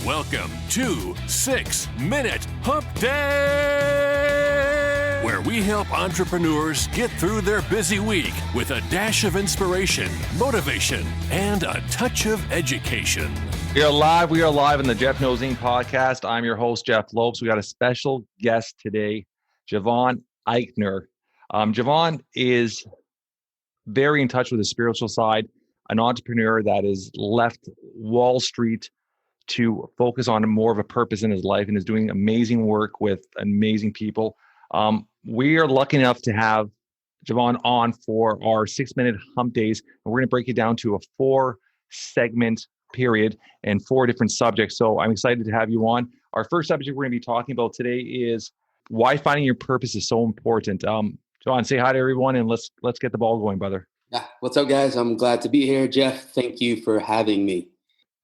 Welcome to 6 Minute Hump Day, where we help entrepreneurs get through their busy week with a dash of inspiration, motivation, and a touch of education. We are live in the Jeff Knows Inc. podcast. I'm your host, Jeff Lopes. We got a special guest today, Jevon Ikner. Jevon is very in touch with the spiritual side, an entrepreneur that has left Wall Street to focus on more of a purpose in his life and is doing amazing work with amazing people. We are lucky enough to have Jevon on for our 6 Minute Hump Days. And we're going to break it down to a 4-segment period and 4 different subjects. So I'm excited to have you on. Our first subject we're going to be talking about today is why finding your purpose is so important. Jevon, say hi to everyone and let's get the ball going, brother. Yeah. What's up, guys? I'm glad to be here. Jeff, thank you for having me.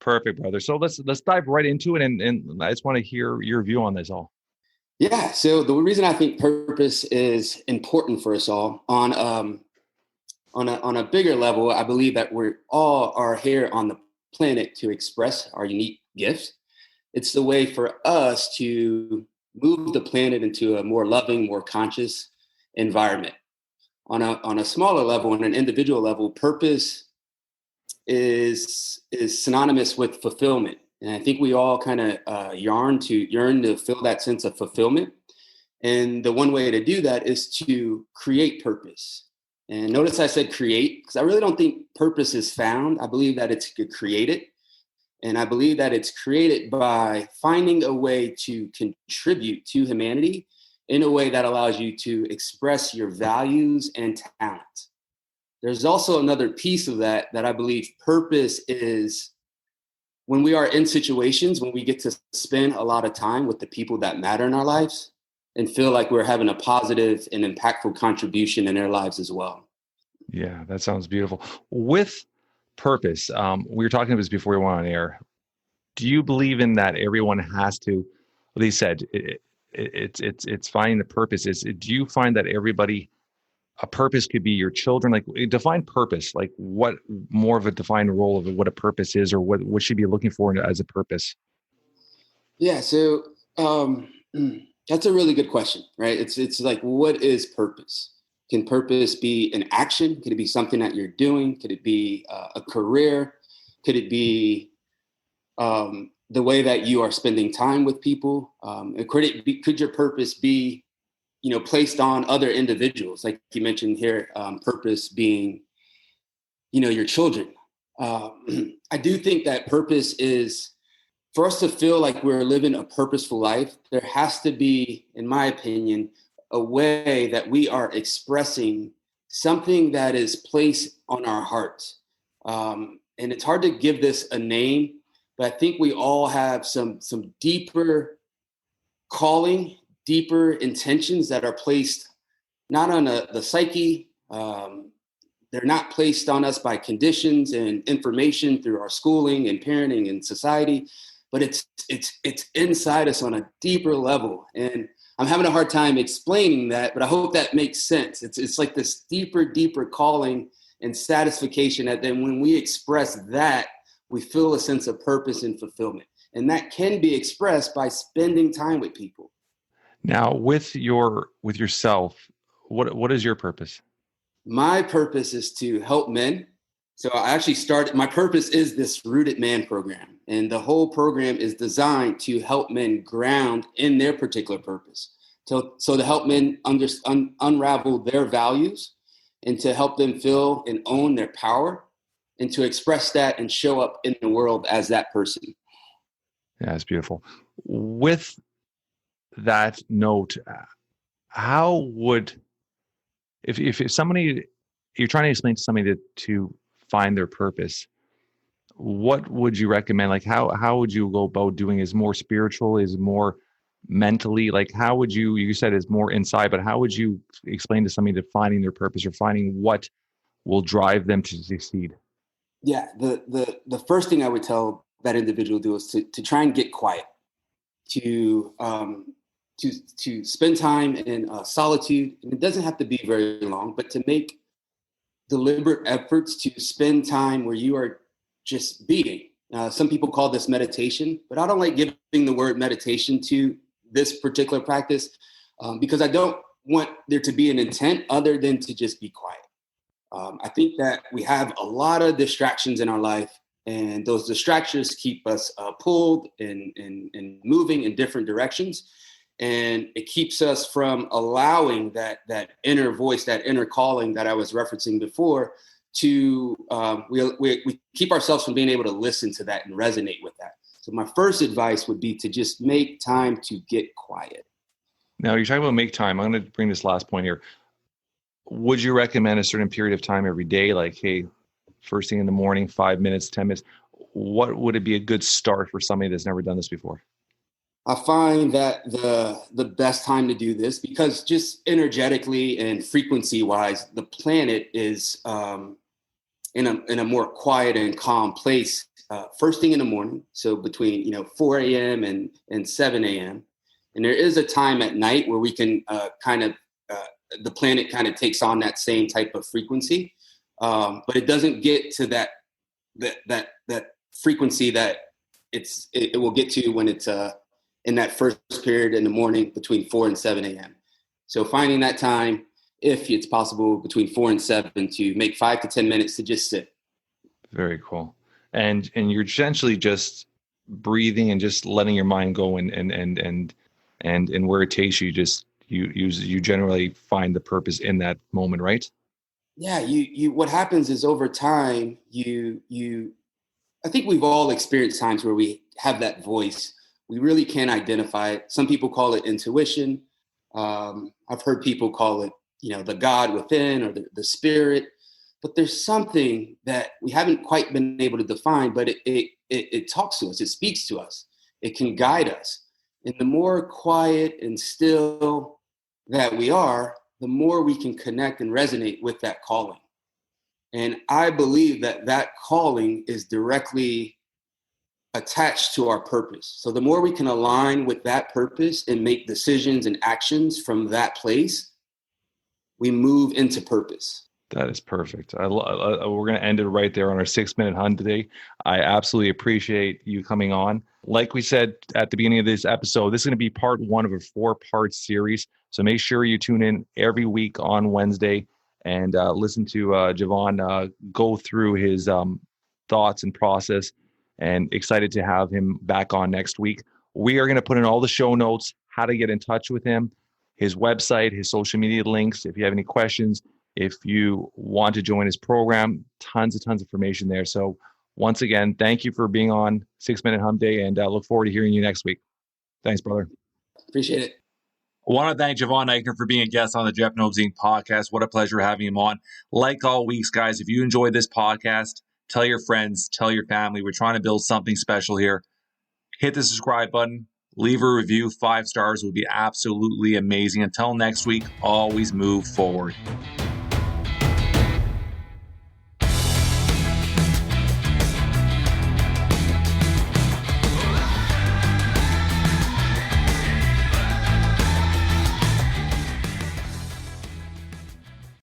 Perfect, brother. So let's dive right into it, and I just want to hear your view on this all. Yeah. So the reason I think purpose is important for us all on a bigger level, I believe that we all are here on the planet to express our unique gifts. It's the way for us to move the planet into a more loving, more conscious environment. On a smaller level, on an individual level, purpose is synonymous with fulfillment. And I think we all kind of yearn to feel that sense of fulfillment. And the one way to do that is to create purpose. And notice I said create, because I really don't think purpose is found. I believe that it's created. And I believe that it's created by finding a way to contribute to humanity in a way that allows you to express your values and talent. There's also another piece of that I believe purpose is when we are in situations when we get to spend a lot of time with the people that matter in our lives and feel like we're having a positive and impactful contribution in their lives as well. Yeah, that sounds beautiful. With purpose, we were talking about this before we went on air. Do you believe in that everyone has to, well, they said it's finding the purpose. Do you find that everybody, a purpose could be your children? Like, define purpose, like what more of a defined role of what a purpose is, or what should be looking for as a purpose? Yeah. So that's a really good question, right? It's like, what is purpose? Can purpose be an action? Could it be something that you're doing? Could it be a career? Could it be the way that you are spending time with people? Could your purpose be, placed on other individuals? Like you mentioned here, purpose being, your children. I do think that purpose is, for us to feel like we're living a purposeful life, there has to be, in my opinion, a way that we are expressing something that is placed on our hearts. And it's hard to give this a name, but I think we all have some deeper calling, deeper intentions that are placed not on the psyche. They're not placed on us by conditions and information through our schooling and parenting and society, but it's inside us on a deeper level. And I'm having a hard time explaining that, but I hope that makes sense. It's like this deeper calling and satisfaction that then when we express that, we feel a sense of purpose and fulfillment. And that can be expressed by spending time with people. Now, with yourself, what is your purpose? My purpose is to help men. So I actually my purpose is this Rooted Man program. And the whole program is designed to help men ground in their particular purpose. So to help men unravel their values and to help them feel and own their power and to express that and show up in the world as that person. Yeah, it's beautiful. With that note, how would, if somebody, you're trying to explain to somebody to find their purpose, what would you recommend? Like, how would you go about doing it? Is more spiritual? Is more mentally? Like, how would you said it's more inside, but how would you explain to somebody that finding their purpose or finding what will drive them to succeed? Yeah, the first thing I would tell that individual to do is to try and get quiet, to spend time in solitude. And it doesn't have to be very long, but to make deliberate efforts to spend time where you are just being, Some people call this meditation, but I don't like giving the word meditation to this particular practice because I don't want there to be an intent other than to just be quiet. I think that we have a lot of distractions in our life, and those distractions keep us pulled and moving in different directions. And it keeps us from allowing that inner voice, that inner calling that I was referencing before, to we keep ourselves from being able to listen to that and resonate with that. So my first advice would be to just make time to get quiet. Now, you're talking about make time. I'm going to bring this last point here. Would you recommend a certain period of time every day? Like, hey, first thing in the morning, 5 minutes, 10 minutes. What would it be a good start for somebody that's never done this before? I find that the best time to do this, because just energetically and frequency wise, the planet is in a more quiet and calm place first thing in the morning. So between 4 a.m. and 7 a.m. And there is a time at night where we can the planet kind of takes on that same type of frequency, but it doesn't get to that frequency that it will get to when it's in that first period in the morning between 4 and 7 a.m. So finding that time, if it's possible, between 4 and 7, to make 5 to 10 minutes to just sit. Very cool. And you're essentially just breathing and just letting your mind go and where it takes you, just you generally find the purpose in that moment, right? Yeah, you what happens is over time, I think we've all experienced times where we have that voice. We really can't identify it. Some people call it intuition. I've heard people call it, the God within, or the spirit. But there's something that we haven't quite been able to define, but it talks to us. It speaks to us. It can guide us. And the more quiet and still that we are, the more we can connect and resonate with that calling. And I believe that calling is directly attached to our purpose. So the more we can align with that purpose and make decisions and actions from that place, we move into purpose. That is perfect. We're going to end it right there on our 6-minute hunt today. I absolutely appreciate you coming on. Like we said at the beginning of this episode, this is going to be part 1 of a 4-part series. So make sure you tune in every week on Wednesday and listen to Jevon go through his thoughts and process, and excited to have him back on next week. We are going to put in all the show notes, how to get in touch with him, his website, his social media links. If you have any questions, if you want to join his program, tons of information there. So once again, thank you for being on 6-Minute Hump Day, and I look forward to hearing you next week. Thanks, brother. Appreciate it. I want to thank Jevon Ikner for being a guest on the Jeff Lopes podcast. What a pleasure having him on. Like all weeks, guys, if you enjoyed this podcast, tell your friends, tell your family. We're trying to build something special here. Hit the subscribe button, leave a review. 5 stars would be absolutely amazing. Until next week, always move forward.